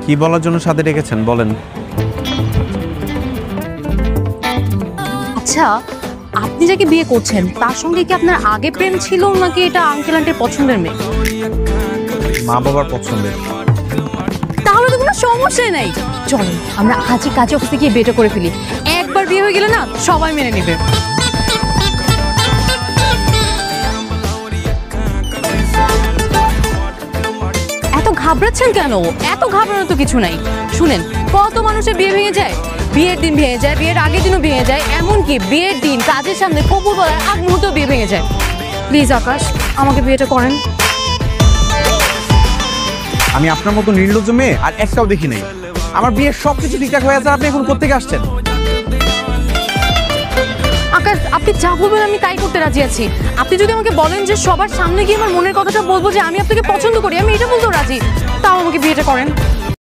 কি বলার জন্য সাথে ডেকেছেন বলেন। আচ্ছা, আপনি যাকে বিয়ে করছেন তার সঙ্গে কি আপনার আগে প্রেম ছিল নাকি এটা আঙ্কেল আন্টির পছন্দের মেয়ে? মা বাবার পছন্দের। তাহলে তো কোনো সমস্যাই নাই। চলুন আমরা আজই কাজে অফিসে গিয়ে বিয়েটা করে ফেলি। একবার বিয়ে হয়ে গেলে না সবাই মেনে নেবে। এত ঘাবড়াচ্ছেন কেন? এত ঘাবড়ানোর তো কিছু নাই। শুনেন, কত মানুষের বিয়ে ভেঙে যায়, বিয়ের দিন ভেঙে যায়, বিয়ের আগের দিনও ভেঙে যায়, এমনকি বিয়ের দিন কাজের সামনে কবুল বলার আগ মুহূর্তেও বিয়ে ভেঙে যায়। প্লিজ আকাশ, আমাকে বিয়েটা করেন। আমি আপনার মতো নির্লজ্জ মেয়ে আর একটাও দেখি নাই। আমার বিয়ের সবকিছু ঠিকঠাক হয়ে আছে, আপনি এখন কোত্থেকে আসছেন? আকাশ, আপনি যা বলবেন আমি তাই করতে রাজি আছি। আপনি যদি আমাকে বলেন যে সবার সামনে গিয়ে আমার মনের কথাটা বলবো যে আমি আপনাকে পছন্দ করি, আমি এটা বলতেও রাজি। তাও আমাকে বিয়েটা করেন।